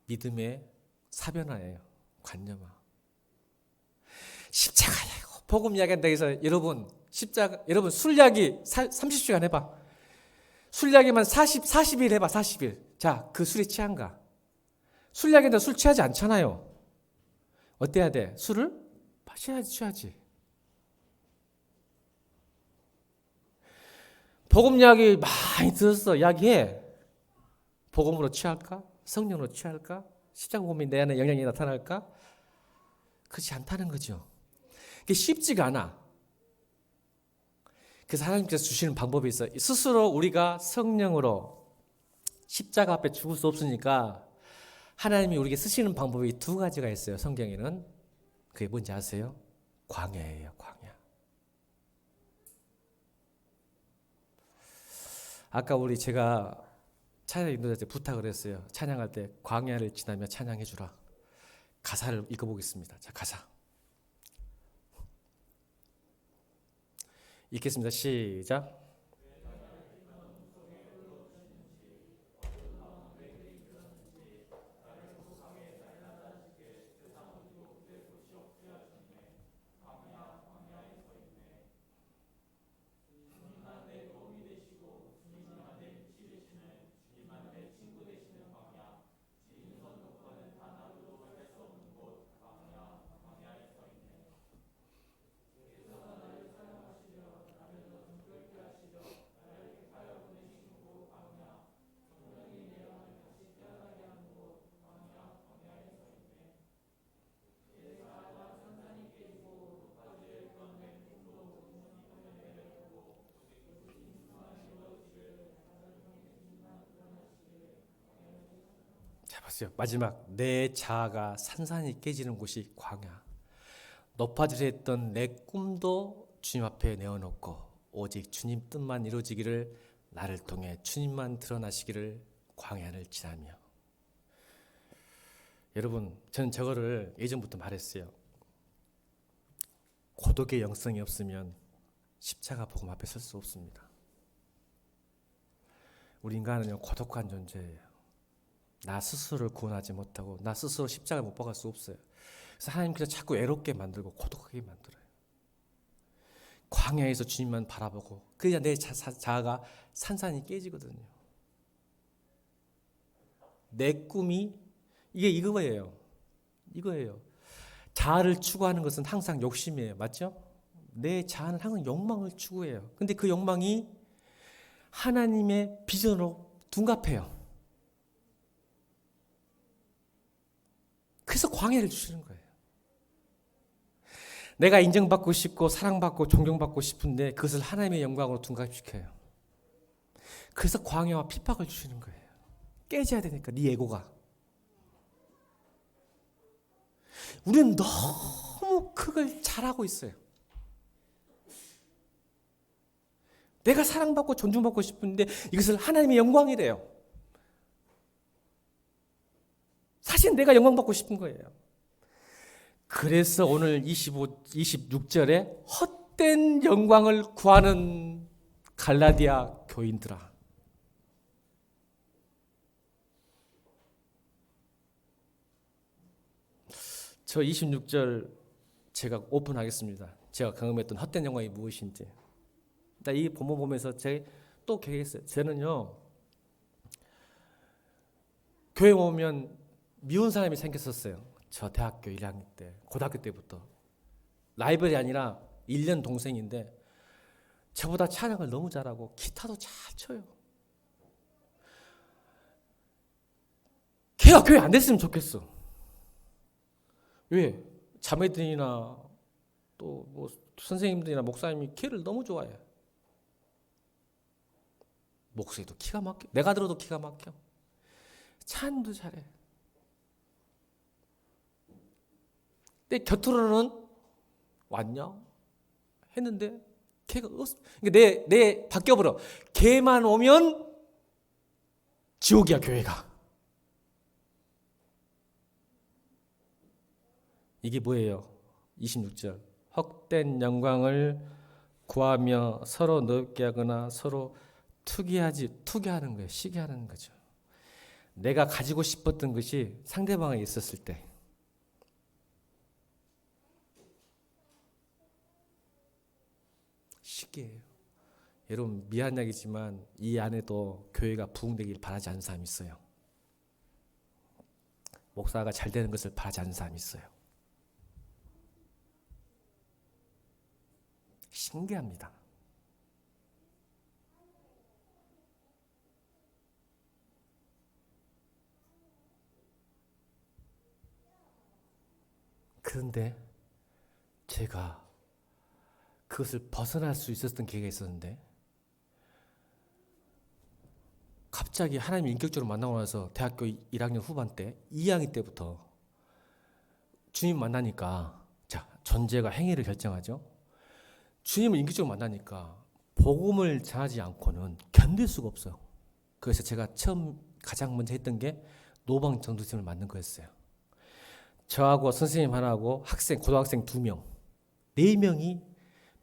믿음의 사변화예요. 관념화. 십자가야. 복음 이야기한다 해서 여러분 십자가, 여러분 술 이야기 30시간 해봐. 술 이야기만 40일 해봐. 40일. 자, 그 술이 취한가? 술 이야기인데 술 취하지 않잖아요. 어때야 돼? 술을 마셔야지, 취하지. 복음 이야기 많이 들었어. 이야기해. 복음으로 취할까? 성령으로 취할까? 십자가 복음이 내 안에 영향이 나타날까? 그렇지 않다는 거죠. 그게 쉽지가 않아. 그래서 하나님께서 주시는 방법이 있어요. 스스로 우리가 성령으로 십자가 앞에 죽을 수 없으니까 하나님이 우리에게 쓰시는 방법이 2가지가 있어요. 성경에는. 그게 뭔지 아세요? 광야예요. 광야. 아까 제가 찬양 인도자한테 부탁을 했어요. 찬양할 때 광야를 지나며 찬양해 주라. 가사를 읽어보겠습니다. 자, 가사 읽겠습니다. 시작. 자, 보세요. 마지막. 내 자아가 산산이 깨지는 곳이 광야. 높아지려 했던 내 꿈도 주님 앞에 내어놓고 오직 주님 뜻만 이루어지기를, 나를 통해 주님만 드러나시기를 광야를 지나며. 여러분, 저는 저거를 예전부터 말했어요. 고독의 영성이 없으면 십자가 복음 앞에 설 수 없습니다. 우리 인간은 고독한 존재예요. 나 스스로를 구원하지 못하고 나 스스로 십자가를 못 박을 수 없어요. 그래서 하나님께서 자꾸 외롭게 만들고 고독하게 만들어요. 광야에서 주님만 바라보고 그래야 내 자아가 산산이 깨지거든요. 내 꿈이 이거예요. 이거예요. 자아를 추구하는 것은 항상 욕심이에요. 맞죠? 내 자아는 항상 욕망을 추구해요. 근데 그 욕망이 하나님의 비전으로 둔갑해요. 그래서 광야를 주시는 거예요. 내가 인정받고 싶고 사랑받고 존경받고 싶은데 그것을 하나님의 영광으로 둔갑시켜요. 그래서 광야와 핍박을 주시는 거예요. 깨져야 되니까 네 에고가. 우리는 너무 그걸 잘하고 있어요. 내가 사랑받고 존중받고 싶은데 이것을 하나님의 영광이래요. 사실 내가 영광받고 싶은 거예요. 그래서 오늘 26절에 헛된 영광을 구하는 갈라디아 교인들아. 저 26절 제가 오픈하겠습니다. 제가 경험했던 헛된 영광이 무엇인지. 이 본문 보면서 제가 또 계획했어요. 저는요, 교회 오면 미운 사람이 생겼었어요. 저 대학교 1학년 때, 고등학교 때부터. 라이벌이 아니라 1년 동생인데 저보다 찬양을 너무 잘하고 기타도 잘 쳐요. 걔가 교회 안 됐으면 좋겠어. 왜? 자매들이나 또 뭐 선생님들이나 목사님이 걔를 너무 좋아해. 목소리도 기가 막혀. 내가 들어도 기가 막혀. 찬도 잘해. 근데 곁으로는 왔냐? 했는데 걔가 없어. 그러니까 내 바뀌어버려. 걔만 오면 지옥이야, 교회가. 이게 뭐예요? 26절. 헛된 영광을 구하며 서로 넓게 하거나 서로 투기하는 거예요. 시기하는 거죠. 내가 가지고 싶었던 것이 상대방에 있었을 때 시기예요. 여러분 미안 이야기지만 이 안에도 교회가 부흥되길 바라지 않는 사람이 있어요. 목사가 잘 되는 것을 바라지 않는 사람이 있어요. 신기합니다. 그런데 제가 그것을 벗어날 수 있었던 기회가 있었는데 갑자기 하나님 인격적으로 만나고 나서 대학교 1학년 후반 때 2학기 때부터 주님 만나니까 자 존재가 행위를 결정하죠. 주님을 인격적으로 만나니까 복음을 전하지 않고는 견딜 수가 없어요. 그래서 제가 가장 먼저 했던 게 노방 전도팀을 만든 거였어요. 저하고 선생님 하나하고 고등학생 2명, 4명이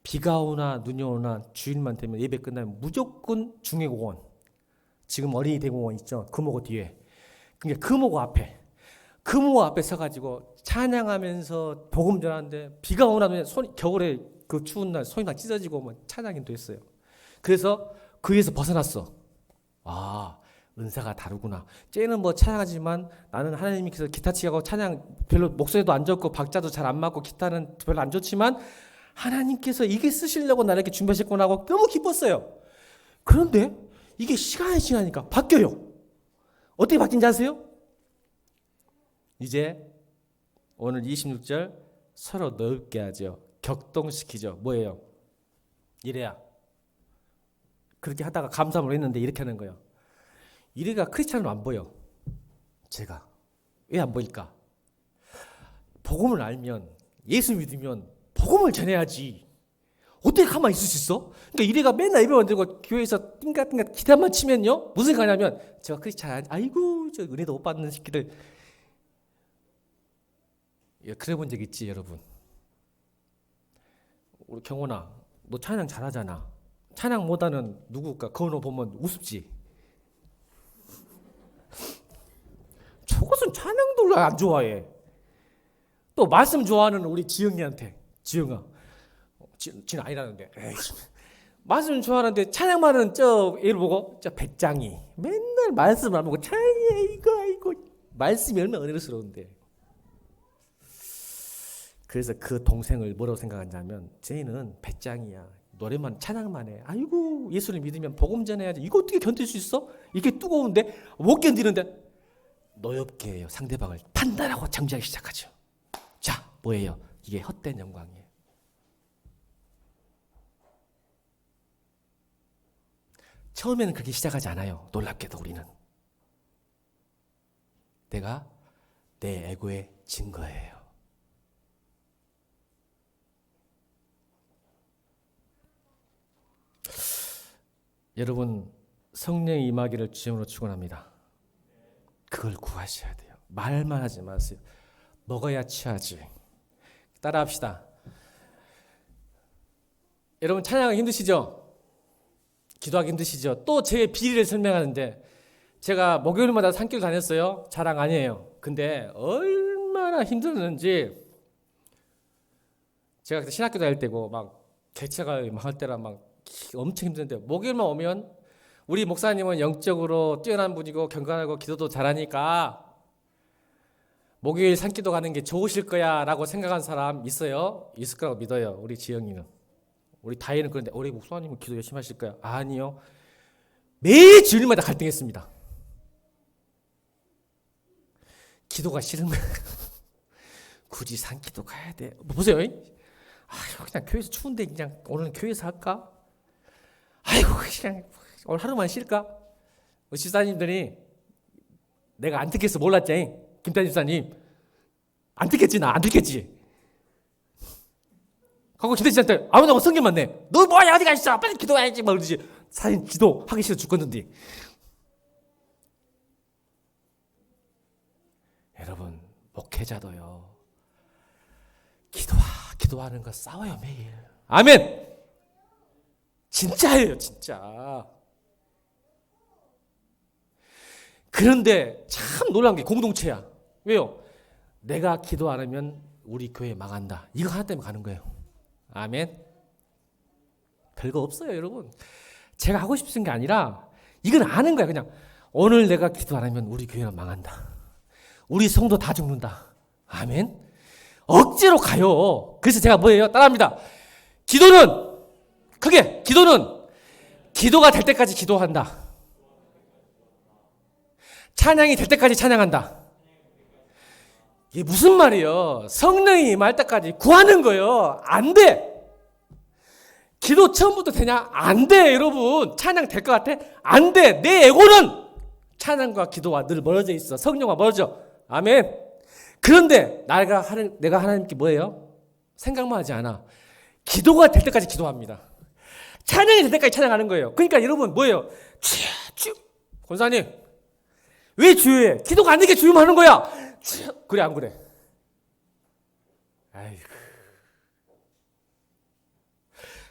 비가 오나 눈이 오나 주일만 되면 예배 끝나면 무조건 중회공원, 지금 어린이 대공원 있죠? 금호고 뒤에. 그러니까 금호고 앞에 서가지고 찬양하면서 복음 전하는데 비가 오나 눈에 겨울에 그 추운 날 손이 다 찢어지고 뭐 찬양인도 했어요. 그래서 그 위에서 벗어났어. 아, 은사가 다르구나. 쟤는 뭐 찬양하지만 나는 하나님께서 기타 치고 찬양 별로 목소리도 안 좋고 박자도 잘 안 맞고 기타는 별로 안 좋지만 하나님께서 이게 쓰시려고 나를 이렇게 준비하셨구나 하고 너무 기뻤어요. 그런데 이게 시간이 지나니까 바뀌어요. 어떻게 바뀐지 아세요? 이제 오늘 26절 서로 넓게 하죠. 격동시키죠. 뭐예요? 이래야. 그렇게 하다가 감사함을 했는데 이렇게 하는 거예요. 이래가 크리스찬으로 안 보여. 제가. 왜 안 보일까? 복음을 알면 예수 믿으면 복음을 전해야지. 어떻게 가만히 있을 수 있어? 그러니까 이래가 맨날 예배 만들고 교회에서 띵가띵가 기타만 치면요. 무슨 생각하냐면 제가 크리스찬 아이고 저 은혜도 못 받는 새끼들. 그래 본 적 있지 여러분? 우리 경원아 너 찬양 잘하잖아. 찬양 못하는 누굴까? 그거 보면 우습지. 저것은 찬양도 안 좋아해. 또 말씀 좋아하는 우리 지영이한테 지영아 지는 아니라는데 말씀 좋아하는데 찬양만은 저 얘를 보고 저 배짱이 맨날 말씀을 안 보고 찬양이 이거 말씀이 얼마나 은혜스러운데. 그래서 그 동생을 뭐라고 생각하냐면 쟤는 배짱이야. 노래만 찬양만 해. 아이고 예수를 믿으면 복음 전해야지. 이거 어떻게 견딜 수 있어? 이게 뜨거운데 못 견디는데 노엽게 해요. 상대방을 판단하고 정죄하기 시작하죠. 자 뭐예요? 이게 헛된 영광이에요. 처음에는 그렇게 시작하지 않아요. 놀랍게도 우리는 내가 내 에고의 증거예요. 여러분 성령의 임하기를 주님으로 축원합니다. 그걸 구하셔야 돼요. 말만 하지 마세요. 먹어야 취하지. 따라합시다. 여러분 찬양하기 힘드시죠? 기도하기 힘드시죠? 또 제 비리를 설명하는데 제가 목요일마다 산길 다녔어요. 자랑 아니에요. 근데 얼마나 힘들었는지 제가 그때 신학교 다닐 때고 막 개체가 막 할 때라 막 엄청 힘든데 목요일만 오면 우리 목사님은 영적으로 뛰어난 분이고 경건하고 기도도 잘하니까 목요일 산기도 가는 게 좋으실 거야 라고 생각한 사람 있어요? 있을 거라고 믿어요. 우리 지영이는. 우리 다혜는 그런데 우리 목사님은 기도 열심히 하실 거야? 아니요. 매 주일마다 갈등했습니다. 기도가 싫은 거야. 굳이 산기도 가야 돼. 보세요. 아이고 그냥 교회에서 추운데 그냥 오늘 교회에서 할까? 아이고 그냥 오늘 하루만 쉴까? 집사님들이 내가 안 듣겠어 몰랐지? 김태환 집사님 안 듣겠지? 나 안 듣겠지? 하고 김태환 집사한테 아무나 성경만 내. 너 뭐야 어디 가있어? 빨리 기도해야지 막 그러지. 사실 기도하기 싫어 죽겠는데. 여러분 목회자도요 기도하는 거 싸워요 매일. 아멘. 진짜예요 진짜. 그런데 참 놀라운 게 공동체야. 왜요? 내가 기도 안 하면 우리 교회 망한다. 이거 하나 때문에 가는 거예요. 아멘. 별거 없어요 여러분. 제가 하고 싶은 게 아니라 이건 아는 거야. 그냥 오늘 내가 기도 안 하면 우리 교회는 망한다. 우리 성도 다 죽는다. 아멘. 억지로 가요. 그래서 제가 뭐예요? 따라합니다. 기도는 크게 기도가 될 때까지 기도한다. 찬양이 될 때까지 찬양한다. 이게 무슨 말이에요? 성령이 임할 때까지 구하는 거예요. 안 돼. 기도 처음부터 되냐? 안 돼, 여러분. 찬양 될 것 같아? 안 돼. 내 에고는 찬양과 기도와 늘 멀어져 있어. 성령과 멀어져. 아멘. 그런데 내가 하나님께 뭐예요? 생각만 하지 않아. 기도가 될 때까지 기도합니다. 찬양이 될 때까지 찬양하는 거예요. 그러니까 여러분 뭐예요? 주여. 권사님 왜 주여해? 기도가 안 되게 주여만 하는 거야. 주여. 그래 안 그래? 아이고.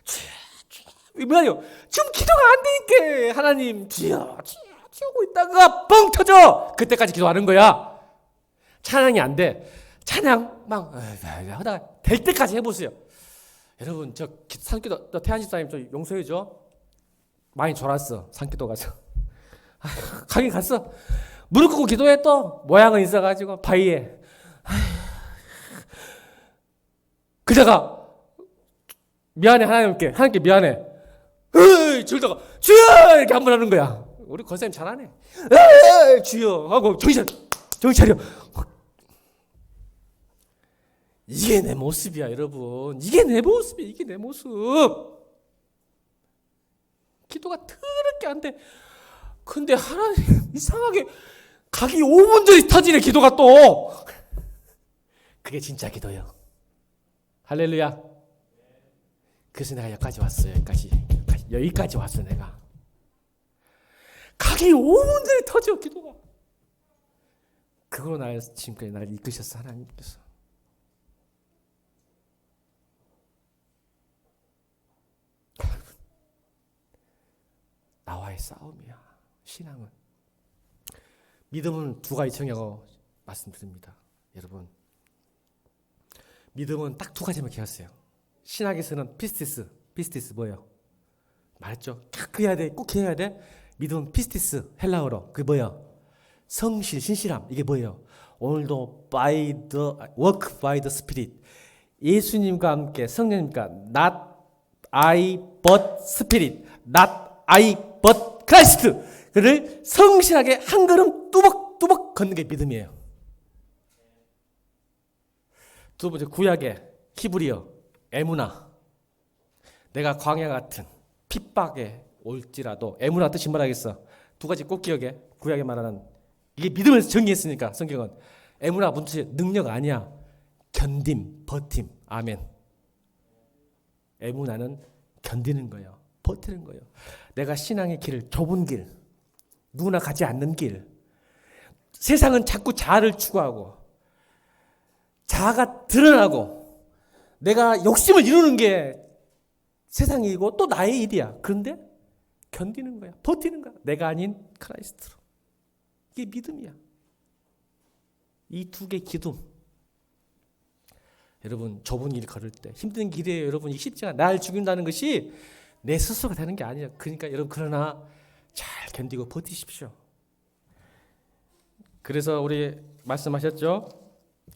주여. 뭐예요? 지금 기도가 안 되니까 하나님 주여 하고 있다가 뻥 터져. 그때까지 기도하는 거야. 찬양이 안 돼. 찬양 막 하다가 될 때까지 해보세요. 여러분 저 산기도 태한 집사님 저 용서해줘. 많이 졸았어 산기도 가서. 가긴 갔어. 무릎 꿇고 기도해. 또 모양은 있어가지고 바위에. 그러다가 미안해 하나님께 미안해. 저러다가 주여 이렇게 한 번 하는 거야. 우리 권사님 잘하네. 주여 하고 정신 차려. 이게 내 모습이야 여러분. 이게 내 모습이야. 이게 내 모습. 기도가 더럽게 안 돼. 근데 하나님 이상하게 가기 5분 전에 터지네 기도가 또. 그게 진짜 기도예요. 할렐루야. 그래서 내가 여기까지 왔어요. 여기까지 왔어 내가. 가기 5분 전에 터져 기도가. 그걸로 지금까지 나를 이끄셨어 하나님께서. 나와의 싸움이야 신앙은. 믿음은 두 가지라고 말씀드립니다 여러분. 믿음은 딱 두 가지만 기억하세요. 신학에서는 피스티스 뭐예요? 말했죠. 꼭 해야 돼. 믿음은 피스티스 헬라어로 그게 뭐예요? 성실 신실함. 이게 뭐예요? 오늘도 walk by the spirit. 예수님과 함께 성령님과 not I but spirit, not I but Christ. 그를 성실하게 한 걸음 뚜벅뚜벅 걷는 게 믿음이에요. 두 번째 구약의 히브리어 에무나. 내가 광야 같은 핍박에 올지라도 에무나 뜻이 뭐라겠어? 두 가지 꼭 기억해. 구약에 말하는 이게 믿음을 정의했으니까 성경은 에무나 문제 능력 아니야. 견딤, 버팀. 아멘. 에무나는 견디는 거예요. 버티는 거예요. 내가 신앙의 길을 좁은 길, 누구나 가지 않는 길. 세상은 자꾸 자아를 추구하고 자아가 드러나고 내가 욕심을 이루는 게 세상이고 또 나의 일이야. 그런데 견디는 거야. 버티는 거야. 내가 아닌 크라이스트로. 이게 믿음이야. 이 두 개 기둥. 여러분 좁은 길 걸을 때 힘든 길이에요. 여러분 이 쉽지 않아. 날 죽인다는 것이 내 스스로가 되는 게 아니야. 그러니까 여러분 그러나 잘 견디고 버티십시오. 그래서 우리 말씀하셨죠.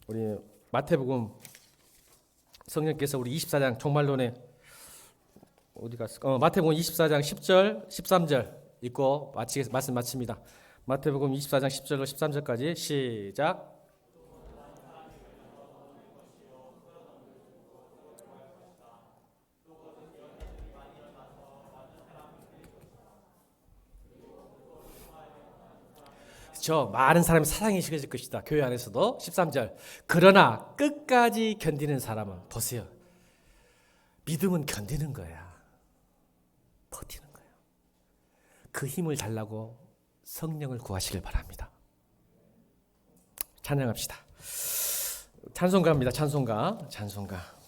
우리 마태복음 성령께서 우리 24장 종말론에 어디 갔을까? 마태복음 24장 10절 13절 읽고 말씀 마칩니다. 마태복음 24장 10절로 13절까지 시작. 그렇죠. 많은 사람이 사랑이 식어질 것이다. 교회 안에서도 13절. 그러나 끝까지 견디는 사람은 보세요. 믿음은 견디는 거야. 버티는 거예요. 그 힘을 달라고 성령을 구하시길 바랍니다. 찬양합시다. 찬송가입니다. 찬송가.